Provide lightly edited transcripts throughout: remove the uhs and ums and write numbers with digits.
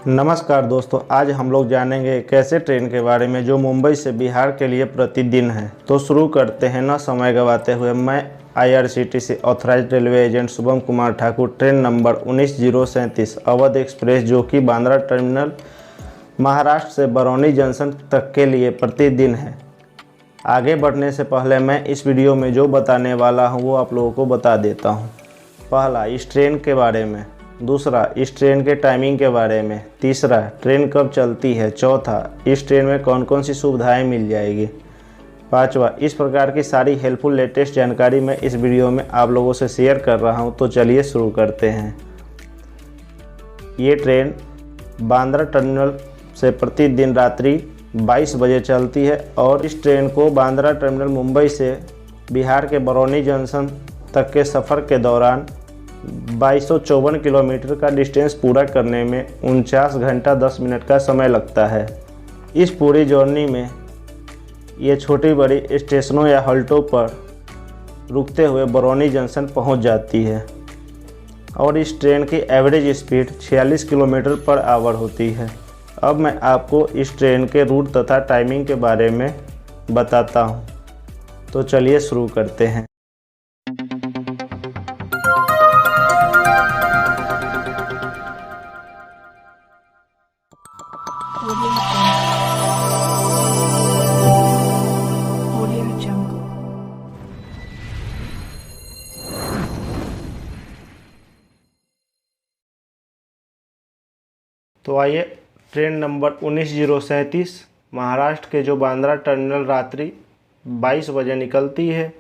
नमस्कार दोस्तों, आज हम लोग जानेंगे एक ऐसे ट्रेन के बारे में जो मुंबई से बिहार के लिए प्रतिदिन है। तो शुरू करते हैं न समय गवाते हुए। मैं IRCTC authorised railway agent Shubham Kumar Thakur. Train number 19037 Awadh express जो कि बांद्रा टर्मिनल महाराष्ट्र से बरौनी जंक्शन तक के लिए प्रतिदिन है। आगे बढ़ने से पहले मैं इस वीडियो में जो बताने वाला हूँ वो आप लोगों को बता देता हूँ। पहला, इस ट्रेन के बारे में। दूसरा, इस ट्रेन के टाइमिंग के बारे में। तीसरा, ट्रेन कब चलती है। चौथा, इस ट्रेन में कौन कौन सी सुविधाएं मिल जाएगी। पांचवा, इस प्रकार की सारी हेल्पफुल लेटेस्ट जानकारी मैं इस वीडियो में आप लोगों से शेयर कर रहा हूं। तो चलिए शुरू करते हैं। ये ट्रेन बांद्रा टर्मिनल से प्रतिदिन रात्रि 22 बजे चलती है और इस ट्रेन को बांद्रा टर्मिनल मुंबई से बिहार के बरौनी जंक्शन तक के सफ़र के दौरान 2254 किलोमीटर का डिस्टेंस पूरा करने में 49 घंटा 10 मिनट का समय लगता है। इस पूरी जर्नी में ये छोटी बड़ी स्टेशनों या हल्टों पर रुकते हुए बरौनी जंक्शन पहुंच जाती है और इस ट्रेन की average speed 46 kilometre per hour होती है। अब मैं आपको इस ट्रेन के रूट तथा टाइमिंग के बारे में बताता हूं। तो चलिए शुरू करते हैं। तो आइए, ट्रेन नंबर 19037 महाराष्ट्र के जो बांद्रा टर्मिनल रात्रि 22 बजे निकलती है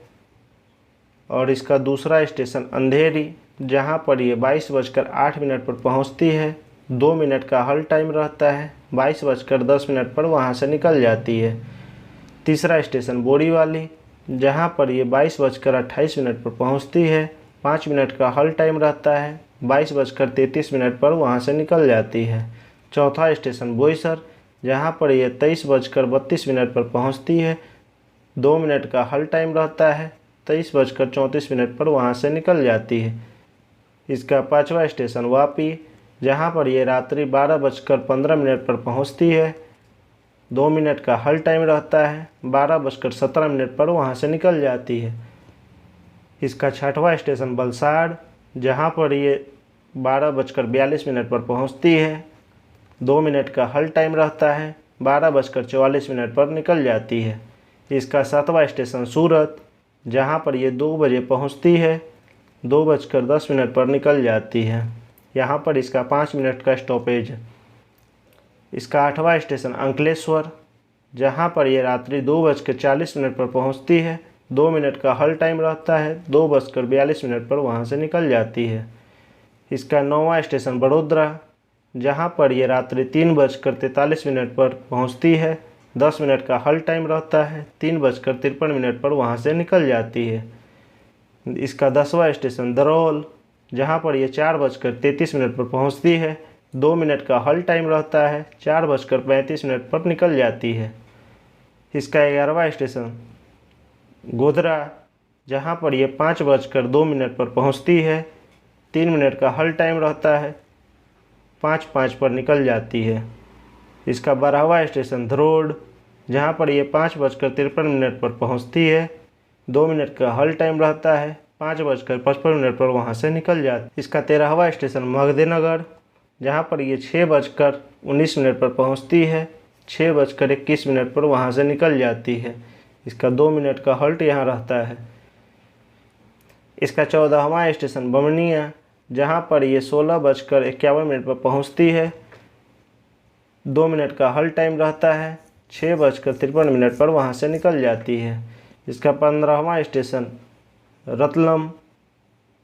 और इसका दूसरा स्टेशन अंधेरी, जहां पर ये 22:08 पर पहुंचती है। 2 मिनट का हॉल्ट टाइम रहता है। 22:10 पर वहां से निकल जाती है। तीसरा स्टेशन बोरीवाली, जहां पर ये 22:28 पर पहुंचती है। 5 मिनट का हॉल्ट टाइम रहता है। 22:33 पर वहां से निकल जाती है। चौथा स्टेशन बोईसर, जहां पर ये 23:32 पर पहुंचती है। 2 मिनट का हॉल्ट टाइम रहता है। 23:34 पर वहां से निकल जाती है। इसका पांचवा स्टेशन वापी, जहां पर ये रात्रि 12:15 पर पहुंचती है। 2 मिनट का हॉल्ट टाइम रहता है। 12:17 पर वहां से निकल जाती है। इसका छठवां स्टेशन वलसाड़, जहां पर ये 12:42 पर पहुंचती है। 2 मिनट का हॉल्ट टाइम रहता है। 12:44 पर निकल जाती है। इसका सातवां स्टेशन सूरत, जहां पर ये 2 बजे पहुंचती है। 2:10 पर निकल जाती है। यहां पर इसका 5 मिनट का स्टॉपेज है। इसका आठवां स्टेशन अंकलेश्वर, जहां पर ये रात्रि 2:40 पर पहुंचती है। 2 मिनट का हॉल्ट टाइम रहता है। 2:42 पर वहां से निकल जाती है। इसका 9वां स्टेशन बड़ोदरा, जहां पर ये रात्रि 3:43 पर पहुंचती है। 10 मिनट का हॉल्ट टाइम रहता है। 3:53 पर वहां से निकल जाती है। इसका 10वां स्टेशन दरौल, जहां पर ये 4:33 पर पहुंचती है। 2 मिनट का हॉल्ट टाइम रहता है। 4:35 पर निकल जाती है। इसका 11वां स्टेशन गोधरा, जहां पर ये 5:02 पर पहुंचती है। 3 मिनट का हॉल्ट टाइम रहता है। 5:05 पर निकल जाती है। इसका 12वां स्टेशन धरोड, जहां पर ये 5:53 पर पहुंचती है। 2 मिनट का हॉल्ट टाइम रहता है। 5:55 पर वहां से निकल जाती है। इसका 13वां स्टेशन मगधेनगर, जहां पर ये 6:19 पर पहुंचती है। 6:21 पर वहां से निकल जाती है। इसका 2 मिनट का हॉल्ट यहाँ रहता है। इसका 14वां स्टेशन बमनिया, जहां पर ये 16:51 पर पहुंचती है। 2 मिनट का हॉल्ट टाइम रहता है। 6:53 पर वहां से निकल जाती है। इसका 15वां स्टेशन रतलम,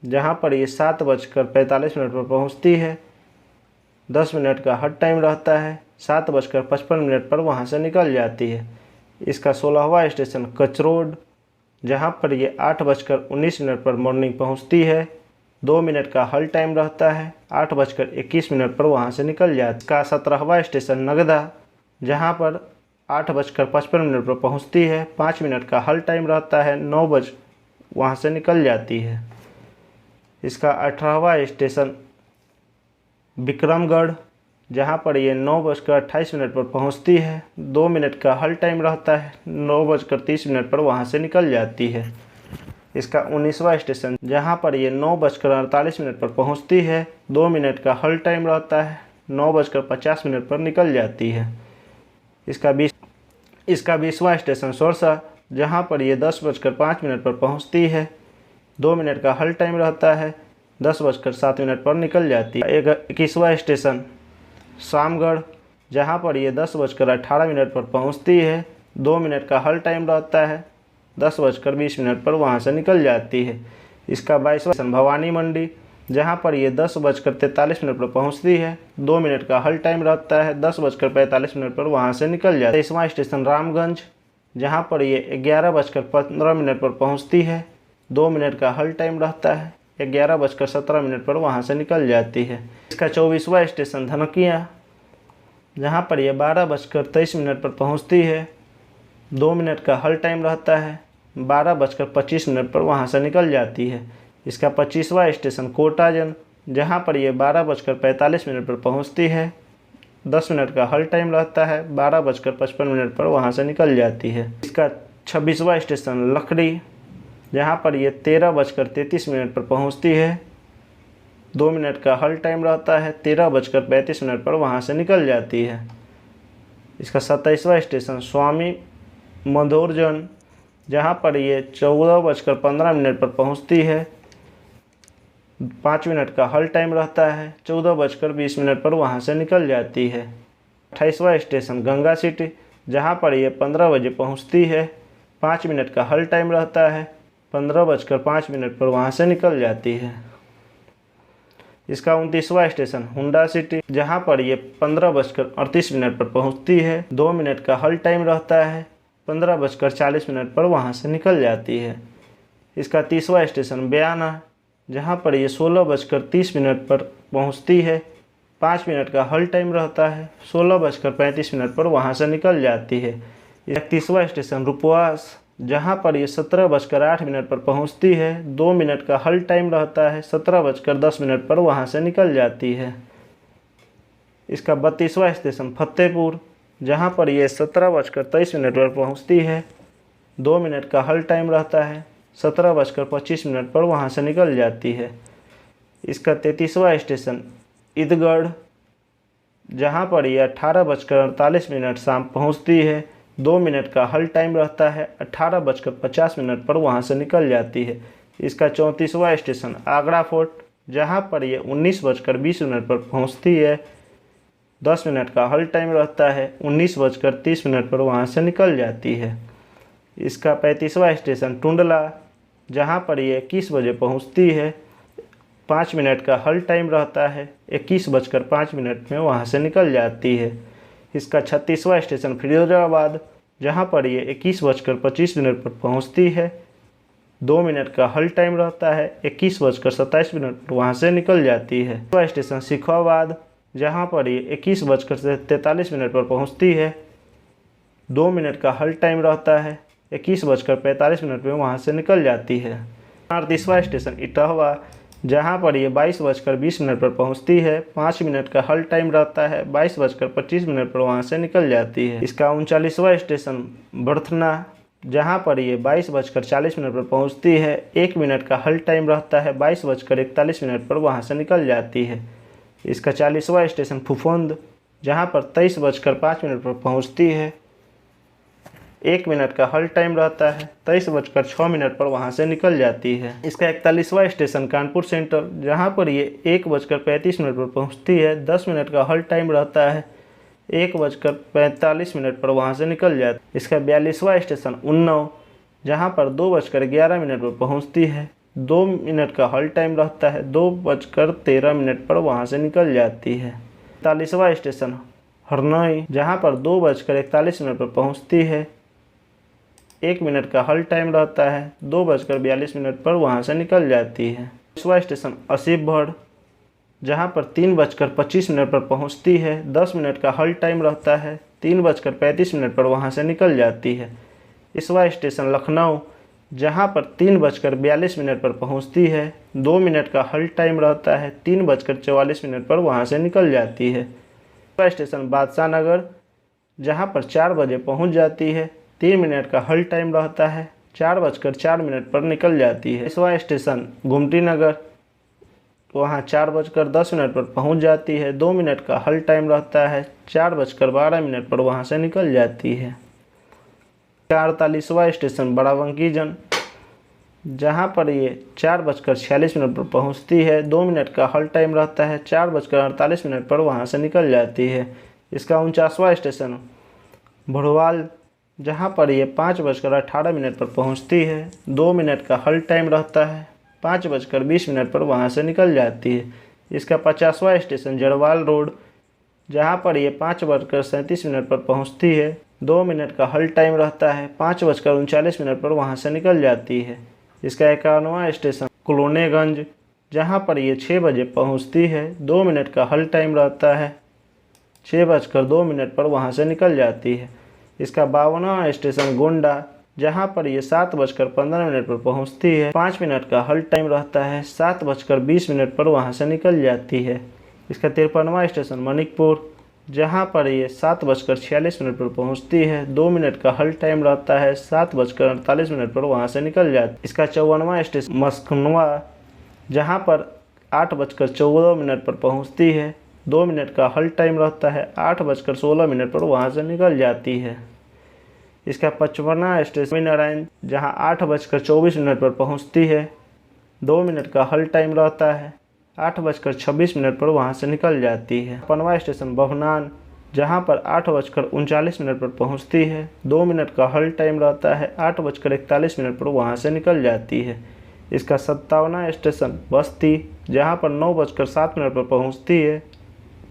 जहां पर ये 7:45 पर पहुंचती है। 10 मिनट का हॉल्ट टाइम रहता है। 7:55 पर वहां से निकल जाती है। इसका 16वां स्टेशन कचरोड, जहां पर ये 8:19 पर मॉर्निंग पहुंचती है। 2 मिनट का हॉल्ट टाइम रहता है। 8:21 पर वहां से निकल जाती है। इसका 17वां स्टेशन नगदा, जहां पर 8:55 पर पहुंचती है। 5 मिनट का हॉल्ट टाइम रहता है। 9 बजे वहां से निकल जाती है। इसका 18वां स्टेशन विक्रमगढ़, जहाँ पर ये 9:28 पर पहुँचती है। 2 मिनट का हल टाइम रहता है। 9:30 पर वहाँ से निकल जाती है। इसका 19वां स्टेशन जहाँ पर ये 9:48 पर पहुँचती है। 2 मिनट का हल टाइम रहता है। 9:50 पर निकल जाती है। इसका 20वां स्टेशन सोरसा जहाँ पर ये 10:05 पर पहुँचती है। 2 मिनट का हल टाइम रहता है। 10:07 पर निकल जाती है। 21वां स्टेशन शामगढ़ जहाँ पर ये 10:18 पर पहुँचती है। 2 मिनट का हल टाइम रहता है। 10:20 पर वहाँ से निकल जाती है। इसका 22वां स्टेशन भवानी मंडी जहाँ पर ये 10:43 पर पहुँचती है। 2 मिनट का हल टाइम रहता है। 10:45 पर वहाँ से निकल जाती है। 23वां स्टेशन रामगंज जहाँ पर ये 11:15 पर पहुँचती है। 2 मिनट का हल टाइम रहता है। 11:17 पर वहाँ से निकल जाती है। इसका 24वां स्टेशन धनकिया जहाँ पर यह 12:23 पर पहुँचती है। 2 मिनट का हल टाइम रहता है। 12:25 पर वहाँ से निकल जाती है। इसका 25वां स्टेशन कोटाजन जहाँ पर यह 12:45 पर पहुँचती है। 10 मिनट का हल टाइम रहता है। 12:55 पर वहाँ से निकल जाती है। इसका 26वां स्टेशन लखड़ी जहाँ पर यह 13:33 पर पहुँचती है। 2 मिनट का हल टाइम रहता है। 13:35 पर वहाँ से निकल जाती है। इसका 27वां स्टेशन स्वामी मधोरजन जहाँ पर ये 14:15 पर पहुँचती है। 5 मिनट का हल टाइम रहता है। 14:20 पर वहाँ से निकल जाती है। 28वां स्टेशन गंगा सिटी जहाँ पर ये 15 बजे पहुँचती है। 5 मिनट का हल टाइम रहता है। 15:05 पर वहाँ से निकल जाती है। इसका 29वां स्टेशन हुंडा सिटी जहाँ पर ये 15:38 पर पहुँचती है। 2 मिनट का हल टाइम रहता है। 15:40 पर वहाँ से निकल जाती है। इसका 30वां स्टेशन बयाना जहाँ पर ये 16:30 पर पहुँचती है। 5 मिनट का हल टाइम रहता है। 16:35 पर वहाँ से निकल जाती है। 31वां स्टेशन रूपवास जहाँ पर ये 17:08 पर पहुँचती है। 2 मिनट का हल टाइम रहता है। 17:10 पर वहाँ से निकल जाती है। इसका 32वां स्टेशन फतेहपुर जहाँ पर ये 17:23 पर पहुँचती है। 2 मिनट का हल टाइम रहता है। 17:25 पर वहाँ से निकल जाती है। इसका 33वां स्टेशन ईदगढ़ जहाँ पर ये 18:48 शाम पहुँचती है। 2 मिनट का हल टाइम रहता है। 18:50 पर वहाँ से निकल जाती है। इसका 34वां स्टेशन आगरा फोर्ट जहाँ पर ये 19:20 पर पहुँचती है। 10 मिनट का हल टाइम रहता है। 19:30 पर वहाँ से निकल जाती है। इसका 35वां स्टेशन टुंडला जहाँ पर ये 21 बजे पहुँचती है। 5 मिनट का हल टाइम रहता है। 21:05 में वहाँ से निकल जाती है। इसका 36वां स्टेशन फिरोजाबाद जहाँ पर ये 21:25 पर पहुँचती है। 2 मिनट का हल टाइम रहता है। 21:27 पर वहाँ से निकल जाती है। स्टेशन सिखोबाद जहाँ पर ये 21:43 पर पहुँचती है। 2 मिनट का हल टाइम रहता है। 21:45 में वहाँ से निकल जाती है। 38वां स्टेशन इटहवा जहाँ पर ये 22:20 पर पहुँचती है। 5 मिनट का हल टाइम रहता है। 22:25 पर वहाँ से निकल जाती है। इसका 39वां स्टेशन बर्थना जहाँ पर ये 22:40 पर पहुँचती है। 1 मिनट का हल टाइम रहता है। 22:41 पर वहाँ से निकल जाती है। इसका 40वां स्टेशन फुफुंद जहाँ पर 23:05 पर पहुँचती है। 1 मिनट का हल टाइम रहता है। 23:06 पर वहाँ से निकल जाती है। इसका 41वां स्टेशन कानपुर सेंटर जहाँ पर ये 1:35 पर पहुँचती है। 10 मिनट का हल टाइम रहता है। 1:45 पर वहाँ से निकल जाती है। इसका 42वां स्टेशन उन्नाव जहाँ पर 2:11 पर पहुँचती है। 2 मिनट का हल टाइम रहता है। 2:13 पर वहाँ से निकल जाती है। 43वां स्टेशन हरनई जहाँ पर 2:41 पर पहुँचती है। 1 मिनट का हल टाइम रहता है। 2:42 पर वहाँ से निकल जाती है। 20वां स्टेशन असीफगढ़ जहाँ पर 3:25 पर पहुँचती है। 10 मिनट का हल टाइम रहता है। 3:35 पर वहाँ से निकल जाती है। 21वां स्टेशन लखनऊ जहाँ पर 3:42 पर पहुँचती है। 2 मिनट का हल टाइम रहता है। 3:44 पर वहाँ से निकल जाती है। स्टेशन बादशाह नगर, जहाँ पर 4 बजे पहुँच जाती है। 3 मिनट का हल्ट टाइम रहता है। 4:04 पर निकल जाती है। 22वां स्टेशन गुमटी नगर, वहाँ 4:10 पर पहुँच जाती है। 2 मिनट का हल्ट टाइम रहता है। 4:12 पर वहाँ से निकल जाती है। 48वां स्टेशन बड़ाबंकीजन, जहाँ पर ये 4:46 पर पहुँचती है। 2 मिनट का हल्ट टाइम रहता है। 4:48 पर वहाँ से निकल जाती है। इसका 49वां स्टेशन भुड़वाल, जहाँ पर ये 5:18 पर पहुँचती है। 2 मिनट का हल्ट टाइम रहता है। 5:20 पर वहाँ से निकल जाती है। इसका 50वां स्टेशन जड़वाल रोड, जहाँ पर ये 5:37 पर पहुँचती है। 2 मिनट का हल्ट टाइम रहता है। 5:39 पर वहाँ से निकल जाती है। इसका 51वां स्टेशन कुलोनेगंज, जहाँ पर ये 6 बजे पहुँचती है। 2 मिनट का हल्ट टाइम रहता है। 6:02 पर वहाँ से निकल जाती है। इसका 52वां स्टेशन गोंडा, जहाँ पर ये 7:15 पर पहुँचती है। 5 मिनट का हल्ट टाइम रहता है। 7:20 पर वहाँ से निकल जाती है। इसका 53वां स्टेशन मनिकपुर, जहाँ पर ये 7:46 पर पहुँचती है। 2 मिनट का हल्ट टाइम रहता है। 7:48 पर वहाँ से निकल जाती है। इसका 54वां स्टेशन मस्कनवा, जहाँ पर 8:14 पर पहुँचती है। 2 मिनट का हल्ट टाइम रहता है। 8:16 पर वहाँ से निकल जाती है। इसका 55वां स्टेशन नारायण, जहाँ 8:24 पर पहुँचती है। 2 मिनट का हल्ट टाइम रहता है। 8:26 पर वहाँ से निकल जाती है। 55वां स्टेशन बभनान, जहाँ पर 8:39 पर पहुँचती है। 2 मिनट का हल्ट टाइम रहता है। 8:41 पर वहाँ से निकल जाती है। इसका 57वां स्टेशन बस्ती, जहाँ पर 9:07 पर पहुँचती है।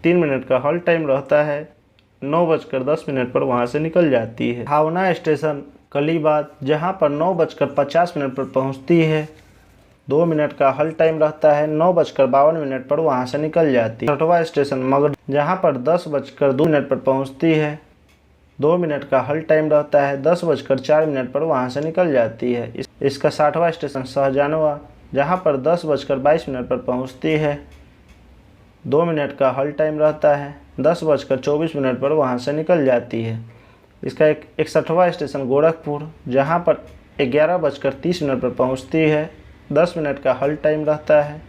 3 मिनट का हल्ट टाइम रहता है। 9:10 पर वहाँ से निकल जाती है। 58वां स्टेशन कलीबाग, जहाँ पर 9:50 पर पहुँचती है। 2 मिनट का हल्ट टाइम रहता है। 9:52 पर वहाँ से निकल जाती है। 60वां स्टेशन मगध, जहाँ पर 10:02 पर पहुँचती है। 2 मिनट का हल्ट टाइम रहता है। 10:04 पर वहाँ से निकल जाती है। इसका 60वां स्टेशन शाहजहानवा, जहाँ पर 10:22 पर पहुँचती है। 2 मिनट का हल्ट टाइम रहता है। 10:24 पर वहाँ से निकल जाती है। इसका 61वां स्टेशन गोरखपुर, जहाँ पर 11:30 पर पहुँचती है। 10 मिनट का हल्ट टाइम रहता है।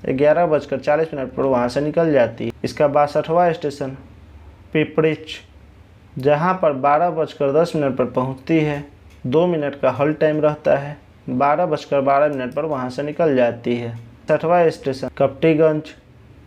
11:40 पर वहाँ से निकल जाती है। इसका 62वां स्टेशन पिपरिच, जहाँ पर 12:10 पर पहुँचती है। 2 मिनट का हल्ट टाइम रहता है। 12:12 पर वहाँ से निकल जाती है। 60वां स्टेशन कपटीगंज,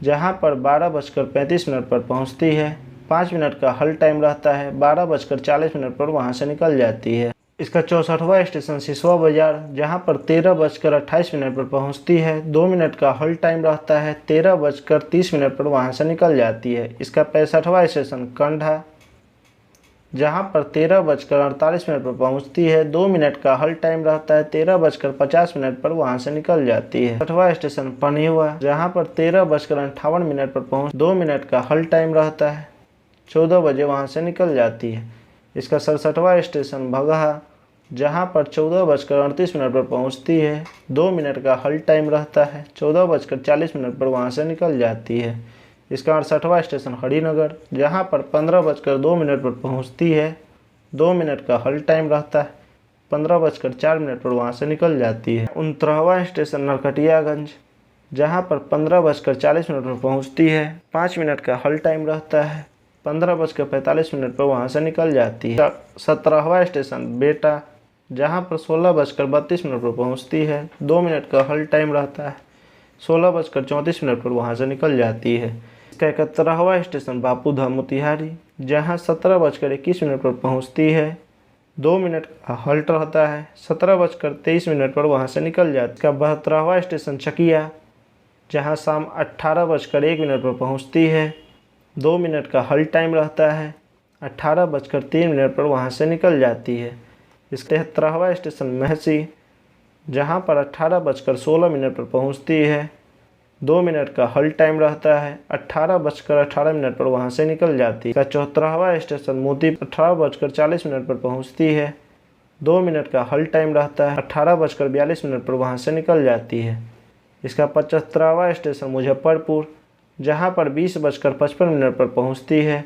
जहाँ पर 12:35 पर पहुँचती है। 5 मिनट का हल्ट टाइम रहता है। 12:40 पर वहाँ से निकल जाती है। इसका 64वां स्टेशन सिसवा बाजार, जहाँ पर 13:28 पर पहुँचती है। 2 मिनट का हल्ट टाइम रहता है। 13:30 पर वहाँ से निकल जाती है। इसका 65वां स्टेशन कंडा, जहाँ पर 13:48 पर पहुँचती है। 2 मिनट का हल्ट टाइम रहता है। 13:50 पर वहाँ से निकल जाती है। 60वां स्टेशन पनियुआ, जहाँ पर 13:58 पर पहुँच 2 मिनट का हल्ट टाइम रहता है। 14 बजे वहाँ से निकल जाती है। इसका 67वां स्टेशन भगहा, जहाँ पर 14:38 पर पहुँचती है। 2 मिनट का हल्ट टाइम रहता है। 14:40 पर वहाँ से निकल जाती है। इसका 68वां स्टेशन हरिनगर, जहाँ पर 15:02 पर पहुँचती है। 2 मिनट का हल्ट टाइम रहता है। 15:04 पर वहाँ से निकल जाती है। 69वां स्टेशन नरकटियागंज, जहाँ पर 15:40 पर पहुँचती है। 5 मिनट का हल्ट टाइम रहता है। 15:45 पर वहाँ से निकल जाती है। 17वां स्टेशन बेटा, जहाँ पर 16:32 पर पहुँचती है। 2 मिनट का हल्ट टाइम रहता है। 16:34 पर वहाँ से निकल जाती है। इसका 71वां स्टेशन बापूधाम मोतिहारी, जहाँ 17:21 पर पहुँचती है। 2 मिनट का हल्ट रहता है। 17:23 पर वहाँ से निकल जाती है। इसका 72वां स्टेशन चकिया, जहाँ शाम 18:01 पर पहुँचती है। 2 मिनट का हल्ट टाइम रहता है। 18:03 पर वहाँ से निकल जाती है। इसका 73वां स्टेशन महसी, जहाँ पर 18:16 पर पहुँचती है। 2 मिनट का हल्ट टाइम रहता है। 18:18 पर वहाँ से निकल जाती है। इसका 74वां स्टेशन मोती, 18:40 पर पहुँचती है। 2 मिनट का हल्ट टाइम रहता है। 18:42 पर वहाँ से निकल जाती है। इसका 75वां स्टेशन मुजफ्फरपुर, जहाँ पर 20:55 पर पहुँचती है।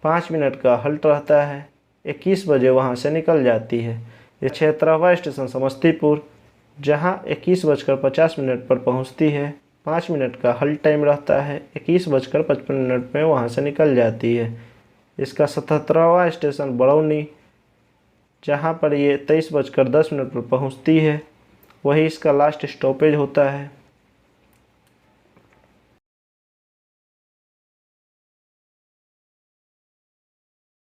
5 मिनट का हल्ट रहता है। 21 बजे वहाँ से निकल जाती है। 76वां स्टेशन समस्तीपुर, जहाँ 21:50 पर पहुँचती है। 5 मिनट का हल्ट टाइम रहता है। 21:55 में वहाँ से निकल जाती है। इसका 77वां स्टेशन बरौनी, जहाँ पर ये 23:10 पर पहुँचती है। वही इसका लास्ट स्टॉपेज होता है।